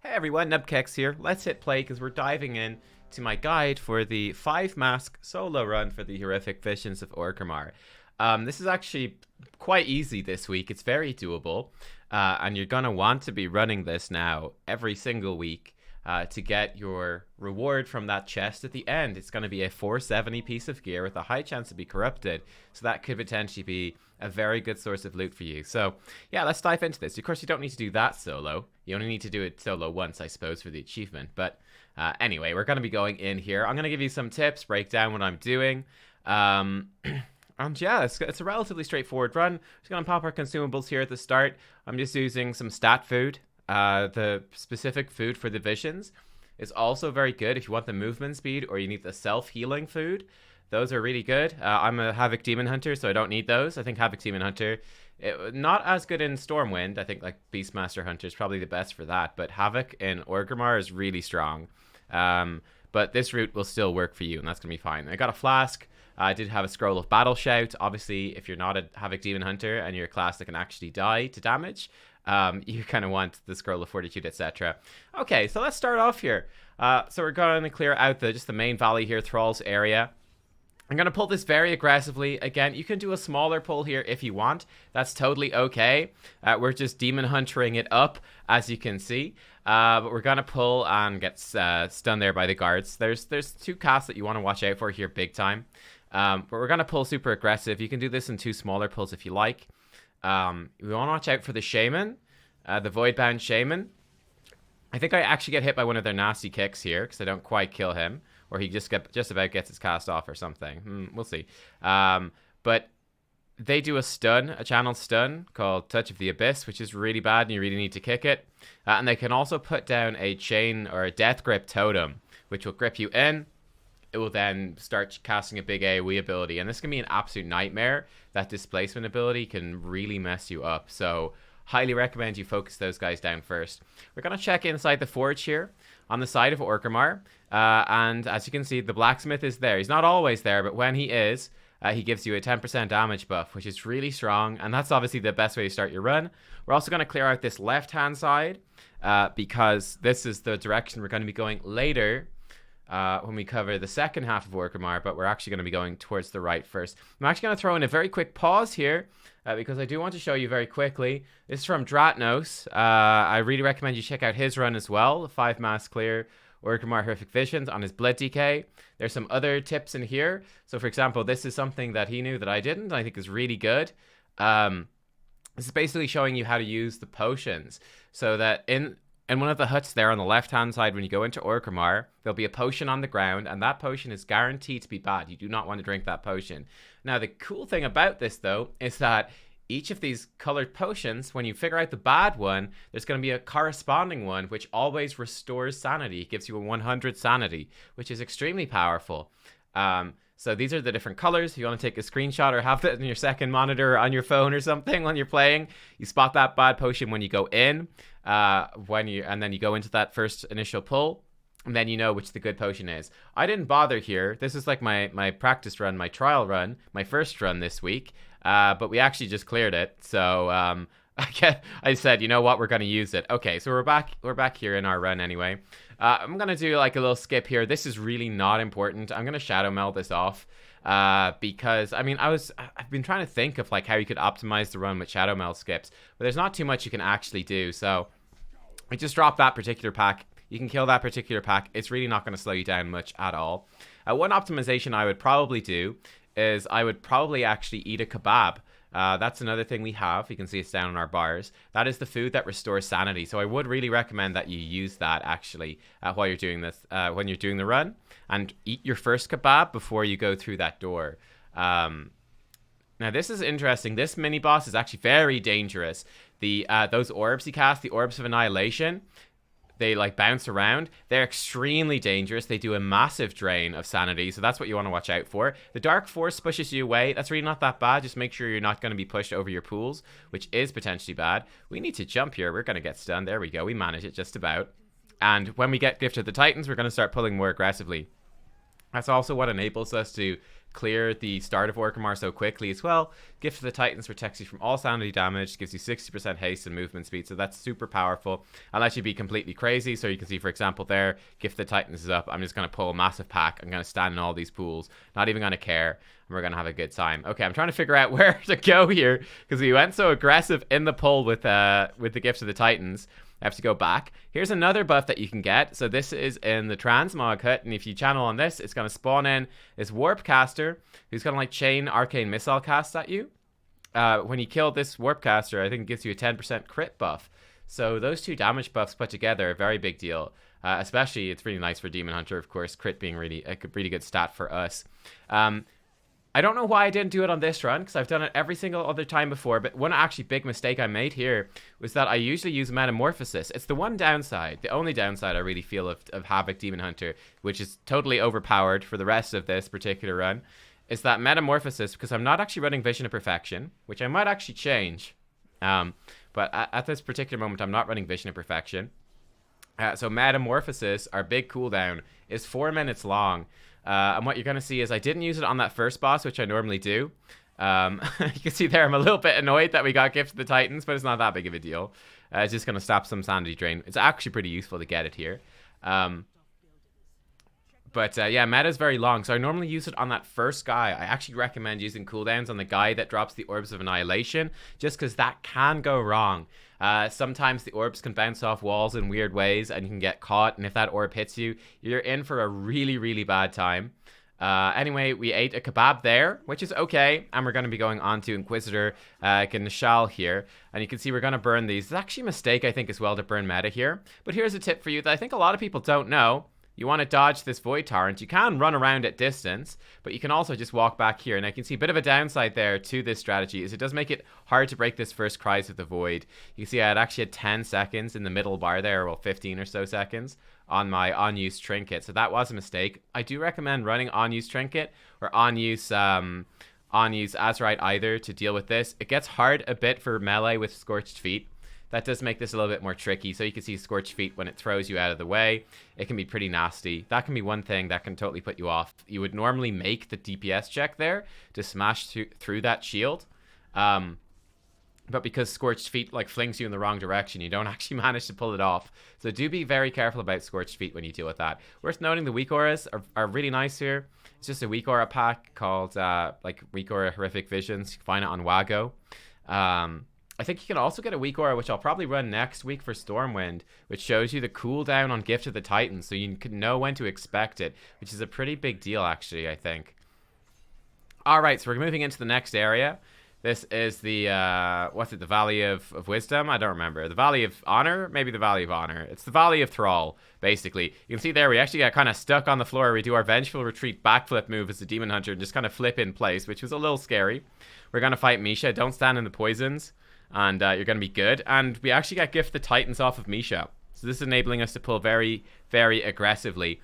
Hey everyone, Nubkeks here. Let's hit play because we're diving in to my guide for the 5-mask solo run for the Horrific Visions of Orgrimmar. This is actually quite easy this week. It's very doable, and you're going to want to be running this now every single week to get your reward from that chest at the end. It's going to be a 470 piece of gear with a high chance to be corrupted, so that could potentially be a very good source of loot for you. So yeah, let's dive into this. Of course, you don't need to do that solo. You only need to do it solo once, I suppose, for the achievement. But anyway, we're going to be going in here. I'm going to give you some tips, break down what I'm doing. And yeah, it's a relatively straightforward run. Just going to pop our consumables here at the start. I'm just using some stat food. The specific food for the visions is also very good if you want the movement speed or you need the self-healing food. Those are really good. I'm a Havoc Demon Hunter, so I don't need those. I think Havoc Demon Hunter, not as good in Stormwind. I think like Beastmaster Hunter is probably the best for that. But Havoc in Orgrimmar is really strong. But this route will still work for you, and that's going to be fine. I got a flask. I did have a scroll of battle shout. Obviously, if you're not a Havoc Demon Hunter and you're a class that can actually die to damage, you kind of want the scroll of fortitude, etc. Okay, so let's start off here. So we're going to clear out just the main valley here, Thrall's area. I'm going to pull this very aggressively. Again, you can do a smaller pull here if you want. That's totally okay. We're just demon huntering it up, as you can see. But we're going to pull and get stunned there by the guards. There's two casts that you want to watch out for here big time. But we're going to pull super aggressive. You can do this in two smaller pulls if you like. We want to watch out for the Shaman, the Voidbound Shaman. I think I actually get hit by one of their nasty kicks here because I don't quite kill him. Or he just about gets his cast off or something. We'll see. But they do a stun, a channel stun called Touch of the Abyss, which is really bad and you really need to kick it. And they can also put down a chain or a death grip totem, which will grip you in. It will then start casting a big AoE ability. And this can be an absolute nightmare. That displacement ability can really mess you up. So highly recommend you focus those guys down first. We're going to check inside the forge here on the side of Orgrimmar. And as you can see, the blacksmith is there. He's not always there, but when he is, he gives you a 10% damage buff, which is really strong. And that's obviously the best way to start your run. We're also going to clear out this left-hand side because this is the direction we're going to be going later when we cover the second half of Orgrimmar, but we're actually going to be going towards the right first. I'm actually going to throw in a very quick pause here because I do want to show you very quickly. This is from Dratnos. I really recommend you check out his run as well, the 5-mask clear Orgrimmar Horrific Visions on his Blood DK. There's some other tips in here. So for example, this is something that he knew that I didn't, I think is really good. This is basically showing you how to use the potions so that in one of the huts there on the left-hand side, when you go into Orgrimmar, there'll be a potion on the ground, and that potion is guaranteed to be bad. You do not want to drink that potion. Now, the cool thing about this, though, is that each of these colored potions, when you figure out the bad one, there's going to be a corresponding one, which always restores sanity. It gives you a 100 sanity, which is extremely powerful. So these are the different colors. If you want to take a screenshot or have it in your second monitor or on your phone or something when you're playing, you spot that bad potion when you go in, and then you go into that first initial pull, and then you know which the good potion is. I didn't bother here. This is like my practice run, my trial run, my first run this week, but we actually just cleared it. So I said, you know what, we're going to use it. Okay, so we're back here in our run anyway. I'm going to do like a little skip here. This is really not important. I'm going to shadow meld this off because, I mean, I've been trying to think of like how you could optimize the run with shadow meld skips, but there's not too much you can actually do. So I just dropped that particular pack. You can kill that particular pack. It's really not going to slow you down much at all. One optimization I would probably do is I would probably actually eat a kebab. That's another thing we have. You can see it's down on our bars. That is the food that restores sanity. So I would really recommend that you use that actually while you're doing this, when you're doing the run, and eat your first kebab before you go through that door. Now this is interesting. This mini boss is actually very dangerous. Those orbs he casts, the orbs of annihilation, they like bounce around. They're extremely dangerous. They do a massive drain of sanity, so that's what you want to watch out for. The Dark Force pushes you away. That's really not that bad. Just make sure you're not going to be pushed over your pools, which is potentially bad. We need to jump here. We're going to get stunned. There we go. We manage it just about. And when we get Gift of the Titans, we're going to start pulling more aggressively. That's also what enables us to clear the start of Orgrimmar so quickly as well. Gift of the Titans protects you from all sanity damage, gives you 60% haste and movement speed, so that's super powerful. Unless you be completely crazy, so you can see, for example, there, Gift of the Titans is up. I'm just going to pull a massive pack. I'm going to stand in all these pools, not even going to care, and we're going to have a good time. Okay, I'm trying to figure out where to go here, because we went so aggressive in the pull with the Gift of the Titans. I have to go back. Here's another buff that you can get. So this is in the Transmog hut, and if you channel on this, it's going to spawn in this Warp Caster, who's going to like chain Arcane Missile cast at you. When you kill this Warp Caster, I think it gives you a 10% crit buff. So those two damage buffs put together, a very big deal. Especially, it's really nice for Demon Hunter, of course. Crit being really a really good stat for us. I don't know why I didn't do it on this run, because I've done it every single other time before, but one actually big mistake I made here was that I usually use Metamorphosis. It's the one downside, the only downside I really feel of Havoc Demon Hunter, which is totally overpowered for the rest of this particular run, is that Metamorphosis, because I'm not actually running Vision of Perfection, which I might actually change, but at this particular moment I'm not running Vision of Perfection. So Metamorphosis, our big cooldown, is 4 minutes long. And what you're going to see is I didn't use it on that first boss, which I normally do. You can see there I'm a little bit annoyed that we got Gift of the Titans, but it's not that big of a deal. It's just going to stop some sanity drain. It's actually pretty useful to get it here. Yeah, meta is very long, so I normally use it on that first guy. I actually recommend using cooldowns on the guy that drops the Orbs of Annihilation, just because that can go wrong. Sometimes the orbs can bounce off walls in weird ways and you can get caught, and if that orb hits you, you're in for a really, really bad time. Anyway, we ate a kebab there, which is okay, and we're going to be going on to Inquisitor Gnashal here, and you can see we're going to burn these. It's actually a mistake, I think, as well to burn meta here, but here's a tip for you that I think a lot of people don't know. You want to dodge this Void Torrent. You can run around at distance, but you can also just walk back here. And I can see a bit of a downside there to this strategy is it does make it hard to break this first Cries of the Void. You can see I actually had 10 seconds in the middle bar there, well 15 or so seconds on my on-use Trinket. So that was a mistake. I do recommend running on-use Trinket or on-use Azerite either to deal with this. It gets hard a bit for melee with Scorched Feet. That does make this a little bit more tricky. So you can see Scorched Feet when it throws you out of the way. It can be pretty nasty. That can be one thing that can totally put you off. You would normally make the DPS check there to smash through that shield. But because Scorched Feet like flings you in the wrong direction, you don't actually manage to pull it off. So do be very careful about Scorched Feet when you deal with that. Worth noting, the weak auras are really nice here. It's just a weak aura pack called like weak aura Horrific Visions. You can find it on Wago. I think you can also get a weak aura, which I'll probably run next week for Stormwind, which shows you the cooldown on Gift of the Titans, so you can know when to expect it, which is a pretty big deal, actually, I think. Alright, so we're moving into the next area. This is the, what's it, the Valley of Wisdom? I don't remember. The Valley of Honor? Maybe the Valley of Honor. It's the Valley of Thrall, basically. You can see there, we actually got kind of stuck on the floor. We do our Vengeful Retreat backflip move as a Demon Hunter and just kind of flip in place, which was a little scary. We're going to fight Misha. Don't stand in the poisons. And you're going to be good. And we actually got Gift the Titans off of Misha. So this is enabling us to pull very, very aggressively.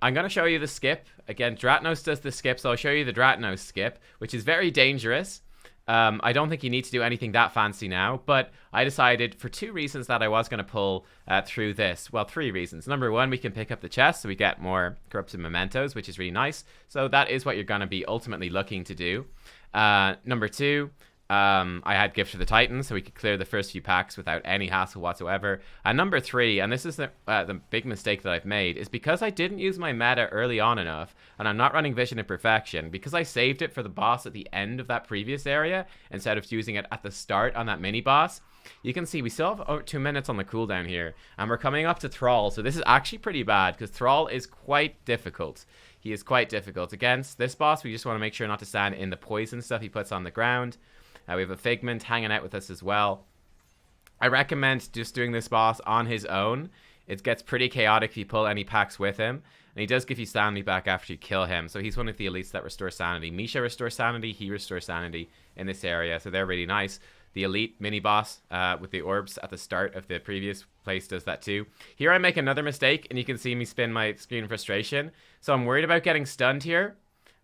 I'm going to show you the skip. Again, Dratnos does the skip, so I'll show you the Dratnos skip, which is very dangerous. I don't think you need to do anything that fancy now, but I decided for 2 reasons that I was going to pull through this. Well, 3 reasons. Number 1, we can pick up the chest, so we get more corrupted mementos, which is really nice. So that is what you're going to be ultimately looking to do. Number 2, I had Gift of the Titans, so we could clear the first few packs without any hassle whatsoever. And number 3, and this is the big mistake that I've made, is because I didn't use my meta early on enough, and I'm not running Vision of Perfection, because I saved it for the boss at the end of that previous area, instead of using it at the start on that mini-boss. You can see we still have over 2 minutes on the cooldown here, and we're coming up to Thrall, so this is actually pretty bad, because Thrall is quite difficult. He is quite difficult. Against this boss, we just want to make sure not to stand in the poison stuff he puts on the ground. We have a Figment hanging out with us as well. I recommend just doing this boss on his own. It gets pretty chaotic if you pull any packs with him. And he does give you sanity back after you kill him. So he's one of the elites that restore sanity. Misha restores sanity. He restores sanity in this area. So they're really nice. The elite mini-boss with the orbs at the start of the previous place does that too. Here I make another mistake, and you can see me spin my screen in frustration. So I'm worried about getting stunned here.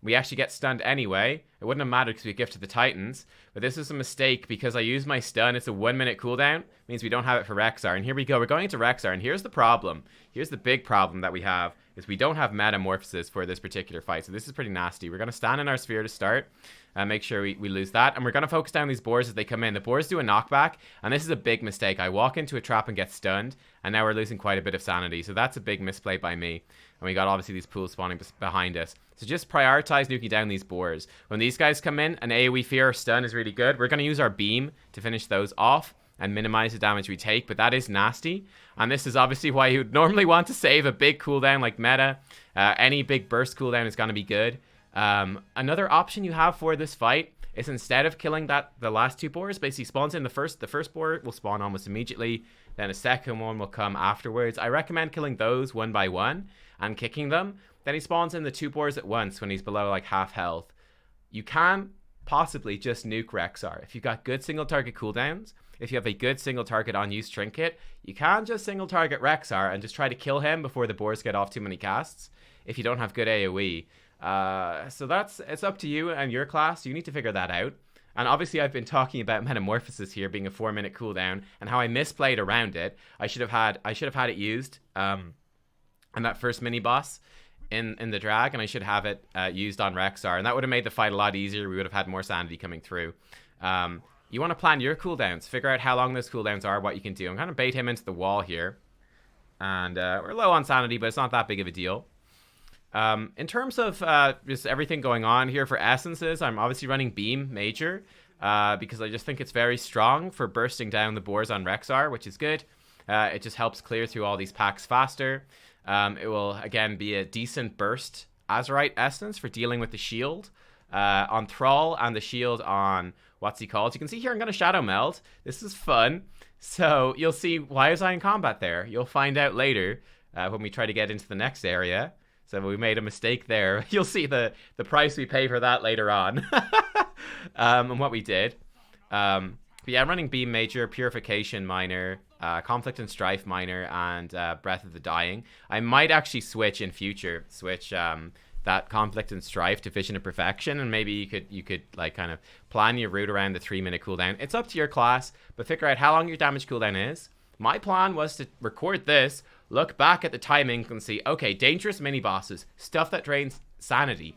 We actually get stunned anyway. It wouldn't have mattered because we gifted the Titans. But this is a mistake because I used my stun. It's a 1 minute cooldown. It means we don't have it for Rexxar. And here we go. We're going into Rexxar. And here's the problem. Here's the big problem that we have is we don't have metamorphosis for this particular fight. So this is pretty nasty. We're going to stand in our sphere to start. Make sure we lose that. And we're going to focus down these boars as they come in. The boars do a knockback. And this is a big mistake. I walk into a trap and get stunned. And now we're losing quite a bit of sanity. So that's a big misplay by me. And we got obviously these pools spawning behind us. So just prioritize nuking down these boars. When these guys come in, an AoE fear or stun is really good. We're going to use our beam to finish those off and minimize the damage we take. But that is nasty. And this is obviously why you would normally want to save a big cooldown like meta. Any big burst cooldown is going to be good. Another option you have for this fight is instead of killing the last two boars, basically spawns in the first boar will spawn almost immediately, then a second one will come afterwards. I recommend killing those one by one and kicking them. Then he spawns in the two boars at once when he's below like half health. You can possibly just nuke Rexxar. If you've got good single target cooldowns, if you have a good single target on use trinket, you can just single target Rexxar and just try to kill him before the boars get off too many casts if you don't have good AoE. So it's up to you and your class. You need to figure that out. And obviously I've been talking about metamorphosis here being a 4 minute cooldown and how I misplayed around it. I should have had it used in that first mini boss in the drag, and I should have it used on Rexxar, and that would have made the fight a lot easier. We would have had more sanity coming through. You want to plan your cooldowns, figure out how long those cooldowns are, what you can do. I'm going to bait him into the wall here, and we're low on sanity, but it's not that big of a deal. In terms of just everything going on here for essences, I'm obviously running Beam Major because I just think it's very strong for bursting down the boars on Rexxar, which is good. It just helps clear through all these packs faster. It will, again, be a decent burst Azurite Essence for dealing with the shield on Thrall and the shield on, what's he called? You can see here I'm going to Shadow Meld. This is fun. So you'll see, why was I in combat there? You'll find out later when we try to get into the next area. So we made a mistake there. You'll see the price we pay for that later on. And what we did. But yeah, I'm running Beam Major, Purification Minor, Conflict and Strife Minor, and Breath of the Dying. I might actually switch in future. Switch that Conflict and Strife to Vision of Perfection, and maybe you could like kind of plan your route around the 3 minute cooldown. It's up to your class, but figure out how long your damage cooldown is. My plan was to record this, look back at the timing and see, okay, dangerous mini bosses, stuff that drains sanity.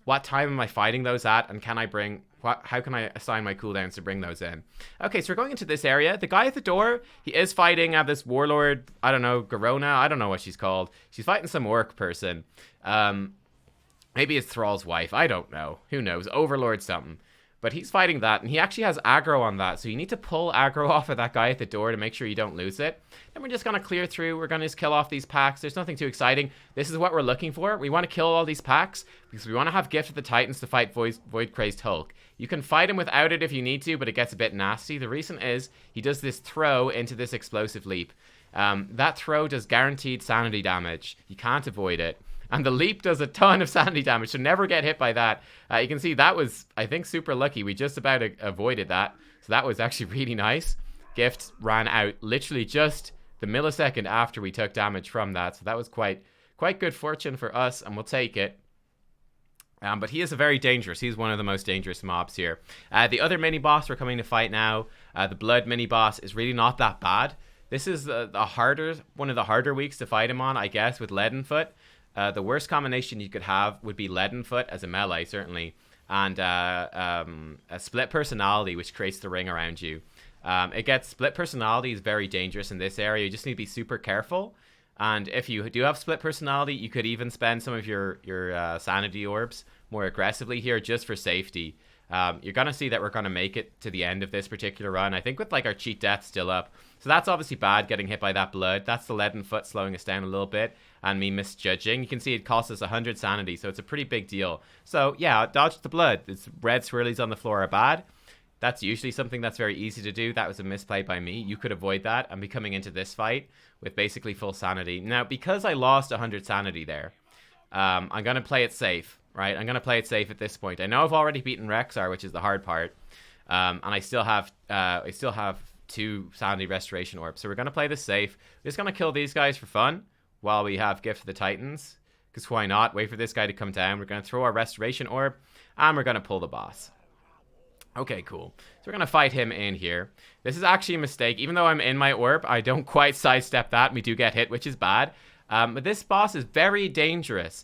What time am I fighting those at, and can I bring... how can I assign my cooldowns to bring those in? Okay, so we're going into this area. The guy at the door, he is fighting this warlord, I don't know, Garona, I don't know what she's called. She's fighting some orc person. Maybe it's Thrall's wife, I don't know. Who knows? Overlord something. But he's fighting that, and he actually has aggro on that, so you need to pull aggro off of that guy at the door to make sure you don't lose it. Then we're just going to clear through. We're going to just kill off these packs. There's nothing too exciting. This is what we're looking for. We want to kill all these packs because we want to have Gift of the Titans to fight Void Crazed Hulk. You can fight him without it if you need to, but it gets a bit nasty. The reason is he does this throw into this explosive leap. That throw does guaranteed sanity damage. You can't avoid it. And the leap does a ton of sanity damage, so never get hit by that. You can see that was, I think, super lucky. We just about avoided that. So that was actually really nice. Gift ran out literally just the millisecond after we took damage from that. So that was quite good fortune for us, and we'll take it. But he is very dangerous. He's one of the most dangerous mobs here. The other mini-boss we're coming to fight now, the Blood mini-boss, is really not that bad. This is one of the harder weeks to fight him on, I guess, with Leadenfoot. The worst combination you could have would be Leadenfoot as a melee, certainly, and a split personality, which creates the ring around you. Split personality is very dangerous in this area. You just need to be super careful. And if you do have split personality, you could even spend some of your sanity orbs more aggressively here just for safety. You're going to see that we're going to make it to the end of this particular run, I think, with like our cheat death still up. So that's obviously bad, getting hit by that blood. That's the Leadenfoot slowing us down a little bit and me misjudging. You can see it costs us 100 sanity, so it's a pretty big deal. So yeah, dodge the blood. It's red swirlies on the floor are bad. That's usually something that's very easy to do. That was a misplay by me. You could avoid that and be coming into this fight with basically full sanity. Now, because I lost 100 sanity there, I'm going to play it safe, right? I'm going to play it safe at this point. I know I've already beaten Rexxar, which is the hard part, and I still have 2 sanity restoration orbs. So we're going to play this safe. We're just going to kill these guys for fun while we have Gift of the Titans, because why not? Wait for this guy to come down. We're going to throw our restoration orb, and we're going to pull the boss. Okay, cool. So we're going to fight him in here. This is actually a mistake. Even though I'm in my orb, I don't quite sidestep that. We do get hit, which is bad. But this boss is very dangerous.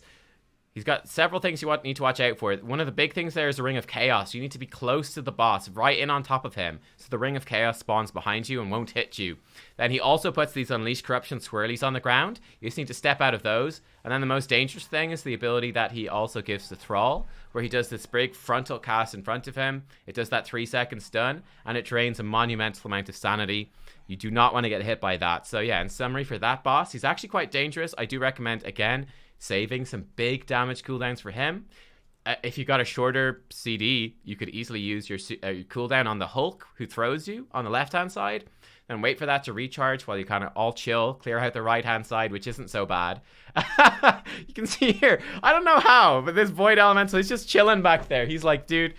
He's got several things you need to watch out for. One of the big things there is the Ring of Chaos. You need to be close to the boss, right in on top of him. So the Ring of Chaos spawns behind you and won't hit you. Then he also puts these Unleash Corruption swirlies on the ground. You just need to step out of those. And then the most dangerous thing is the ability that he also gives to Thrall, where he does this big frontal cast in front of him. It does that 3-second stun, and it drains a monumental amount of sanity. You do not want to get hit by that. So yeah, in summary for that boss, he's actually quite dangerous. I do recommend, again, saving some big damage cooldowns for him. If you got a shorter CD, you could easily use your cooldown on the Hulk who throws you on the left-hand side, and wait for that to recharge while you kind of all chill, clear out the right-hand side, which isn't so bad. You can see here, I don't know how, but this Void Elemental is just chilling back there. He's like, dude,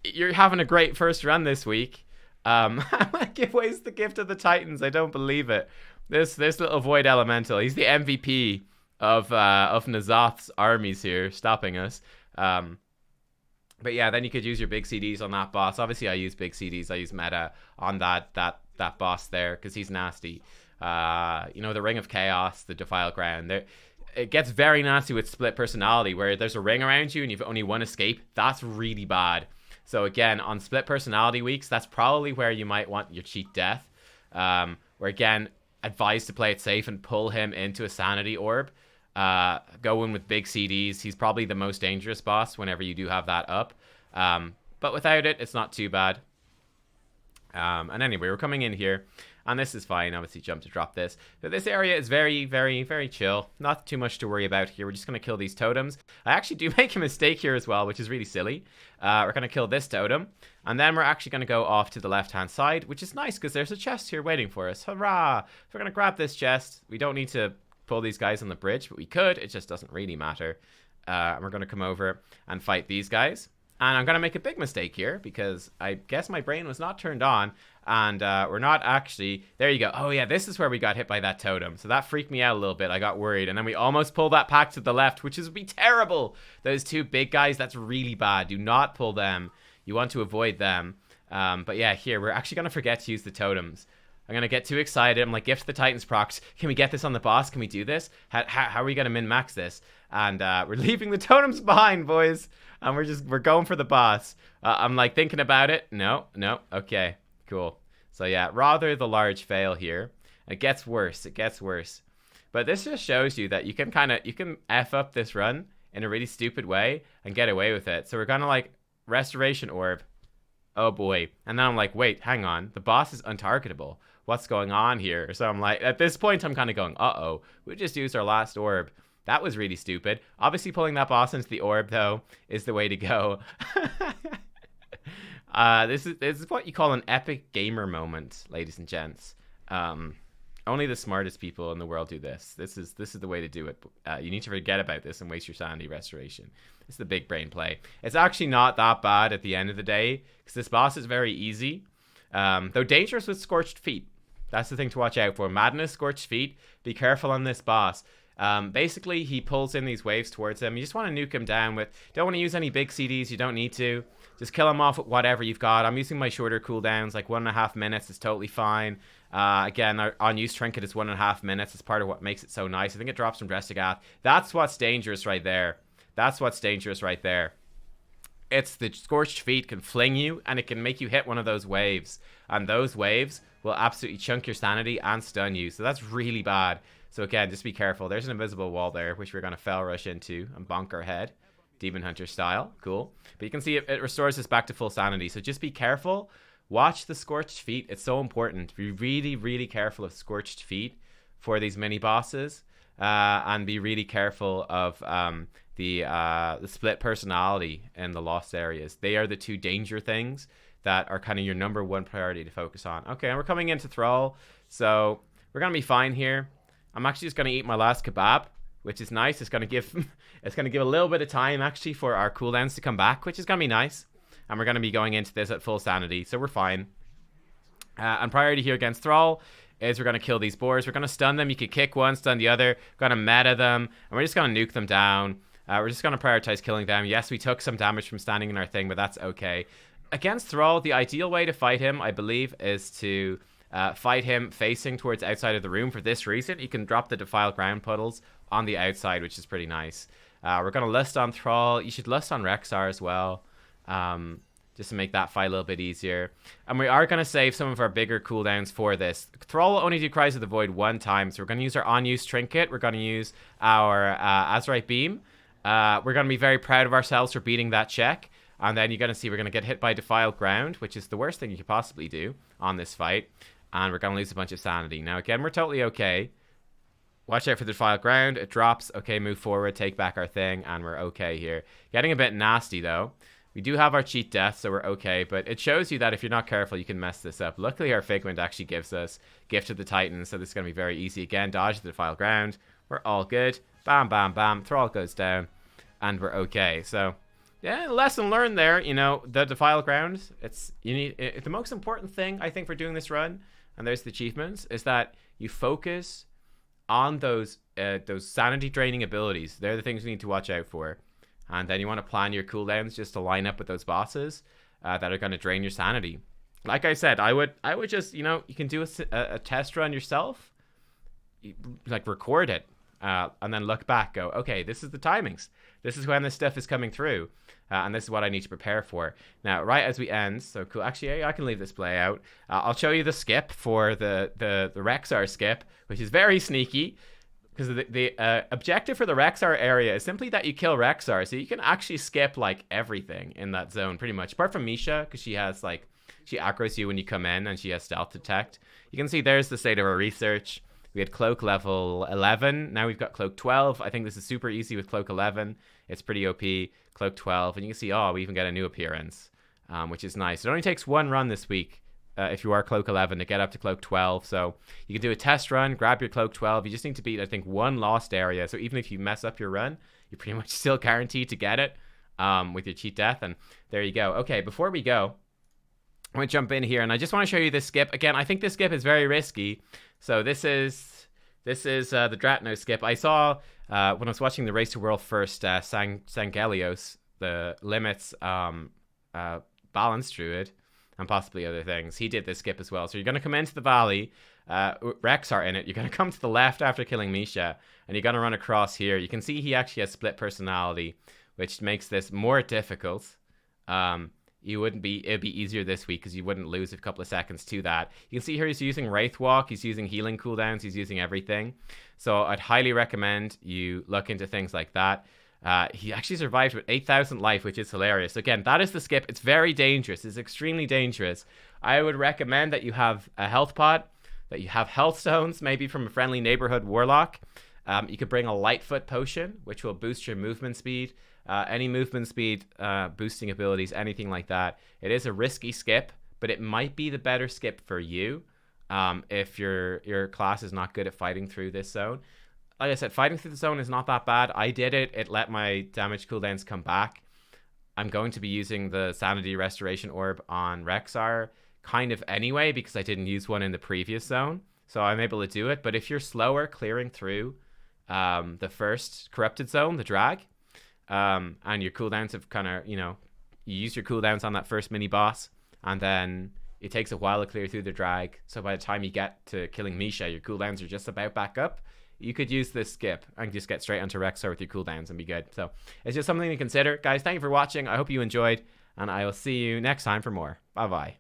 you're having a great first run this week. Give away the gift of the Titans. I don't believe it. This little Void Elemental, he's the MVP of N'Zoth's armies here, stopping us. But yeah, then you could use your big CDs on that boss. Obviously, I use big CDs. I use meta on that boss there because he's nasty. You know, the Ring of Chaos, the Defile Ground. It gets very nasty with split personality, where there's a ring around you and you've only one escape. That's really bad. So again, on split personality weeks, that's probably where you might want your cheat death. Where again, advised to play it safe and pull him into a sanity orb. Go in with big CDs. He's probably the most dangerous boss whenever you do have that up. But without it, it's not too bad. And anyway, we're coming in here, and this is fine. Obviously, jump to drop this. But this area is very, very, very chill. Not too much to worry about here. We're just going to kill these totems. I actually do make a mistake here as well, which is really silly. We're going to kill this totem, and then we're actually going to go off to the left-hand side, which is nice because there's a chest here waiting for us. Hurrah! So we're going to grab this chest. We don't need to pull these guys on the bridge, but we could. It just doesn't really matter. And we're going to come over and fight these guys. And I'm going to make a big mistake here because I guess my brain was not turned on, and we're not actually... There you go. Oh yeah, this is where we got hit by that totem. So that freaked me out a little bit. I got worried, and then we almost pulled that pack to the left, which would be terrible. Those two big guys, that's really bad. Do not pull them. You want to avoid them. But yeah, here, we're actually going to forget to use the totems. I'm going to get too excited. I'm like, gift the Titans procs. Can we get this on the boss? Can we do this? How are we going to min-max this? And we're leaving the totems behind, boys. And we're going for the boss. I'm like thinking about it. No. Okay, cool. So yeah, rather the large fail here. It gets worse. But this just shows you that you can F up this run in a really stupid way and get away with it. So we're going to like restoration orb. Oh boy. And then I'm like, wait, hang on. The boss is untargetable. What's going on here? So I'm like, at this point, I'm kind of going, uh-oh. We just used our last orb. That was really stupid. Obviously, pulling that boss into the orb, though, is the way to go. This is what you call an epic gamer moment, ladies and gents. Only the smartest people in the world do this. This is the way to do it. You need to forget about this and waste your sanity restoration. It's the big brain play. It's actually not that bad at the end of the day, because this boss is very easy. Though dangerous with Scorched Feet. That's the thing to watch out for. Madness, Scorched Feet. Be careful on this boss. Basically, he pulls in these waves towards him. You just want to nuke him down with... Don't want to use any big CDs. You don't need to. Just kill him off with whatever you've got. I'm using my shorter cooldowns, like 1.5 minutes is totally fine. Again, our unused trinket is 1.5 minutes. It's part of what makes it so nice. I think it drops from Drestigath. That's what's dangerous right there. It's the Scorched Feet can fling you, and it can make you hit one of those waves. And those waves will absolutely chunk your sanity and stun you. So that's really bad. So again, just be careful. There's an invisible wall there, which we're going to fell rush into and bonk our head. Demon Hunter style. Cool. But you can see it restores us back to full sanity. So just be careful. Watch the Scorched Feet. It's so important. Be really, really careful of Scorched Feet for these mini bosses. And be really careful of the split personality in the lost areas. They are the two danger things that are kind of your number one priority to focus on. Okay, and we're coming into Thrall. So we're going to be fine here. I'm actually just going to eat my last kebab, which is nice. It's going to give a little bit of time actually for our cooldowns to come back, which is going to be nice. And we're going to be going into this at full sanity, so we're fine. And priority here against Thrall is we're going to kill these boars. We're going to stun them. You could kick one, stun the other. We're going to meta them, and we're just going to nuke them down. We're just going to prioritize killing them. Yes, we took some damage from standing in our thing, but that's okay. Against Thrall, the ideal way to fight him, I believe, is to fight him facing towards outside of the room. For this reason, you can drop the defiled ground puddles on the outside, which is pretty nice. We're going to lust on Thrall. You should lust on Rexxar as well, just to make that fight a little bit easier. And we are going to save some of our bigger cooldowns for this. Thrall will only do Cries of the Void one time, so we're going to use our on-use trinket. We're going to use our Azerite Beam. We're going to be very proud of ourselves for beating that check. And then you're going to see we're going to get hit by Defiled Ground, which is the worst thing you could possibly do on this fight. And we're going to lose a bunch of sanity. Now, again, we're totally okay. Watch out for the Defiled Ground. It drops. Okay, move forward. Take back our thing. And we're okay here. Getting a bit nasty, though. We do have our cheat death, so we're okay. But it shows you that if you're not careful, you can mess this up. Luckily, our Figment actually gives us Gift of the Titans, so this is going to be very easy. Again, dodge the Defiled Ground. We're all good. Bam, bam, bam. Thrall goes down. And we're okay. So... yeah, lesson learned there. You know, the Defiled Ground, the most important thing, I think, for doing this run, and there's the achievements, is that you focus on those sanity draining abilities. They're the things you need to watch out for. And then you want to plan your cooldowns just to line up with those bosses that are going to drain your sanity. Like I said, I would just, you know, you can do a test run yourself, like record it, and then look back, go, okay, this is the timings. This is when this stuff is coming through, and this is what I need to prepare for. Now, right as we end, so cool. Actually, I can leave this play out. I'll show you the skip for the Rexxar skip, which is very sneaky, because the objective for the Rexxar area is simply that you kill Rexxar, so you can actually skip, like, everything in that zone, pretty much. Apart from Misha, because she has, like, she aggros you when you come in, and she has stealth detect. You can see there's the state of our research. We had Cloak level 11. Now we've got Cloak 12. I think this is super easy with Cloak 11. It's pretty OP. Cloak 12. And you can see, oh, we even get a new appearance, which is nice. It only takes one run this week if you are Cloak 11 to get up to Cloak 12. So you can do a test run, grab your Cloak 12. You just need to beat, I think, one lost area. So even if you mess up your run, you're pretty much still guaranteed to get it with your cheat death. And there you go. Okay, before we go, I'm going to jump in here, and I just want to show you this skip. Again, I think this skip is very risky. So this is the Dratno skip. I saw when I was watching the Race to World first, Sangelios, the Limits Balance Druid, and possibly other things. He did this skip as well. So you're going to come into the valley, Rexxar in it. You're going to come to the left after killing Misha, and you're going to run across here. You can see he actually has split personality, which makes this more difficult. It'd be easier this week because you wouldn't lose a couple of seconds to that. You can see here he's using Wraith Walk, he's using healing cooldowns, he's using everything. So I'd highly recommend you look into things like that. He actually survived with 8,000 life, which is hilarious. Again, that is the skip. It's very dangerous. It's extremely dangerous. I would recommend that you have a health pot, that you have health stones, maybe from a friendly neighborhood warlock. You could bring a Lightfoot potion, which will boost your movement speed. Any movement speed, boosting abilities, anything like that. It is a risky skip, but it might be the better skip for you if your class is not good at fighting through this zone. Like I said, fighting through the zone is not that bad. I did it. It let my damage cooldowns come back. I'm going to be using the Sanity Restoration Orb on Rexxar kind of anyway because I didn't use one in the previous zone. So I'm able to do it. But if you're slower clearing through the first Corrupted Zone, the drag, and your cooldowns have kind of, you use your cooldowns on that first mini boss, and then it takes a while to clear through the drag. So by the time you get to killing Misha, your cooldowns are just about back up. You could use this skip and just get straight onto Rexxar with your cooldowns and be good. So it's just something to consider. Guys, thank you for watching. I hope you enjoyed, and I will see you next time for more. Bye-bye.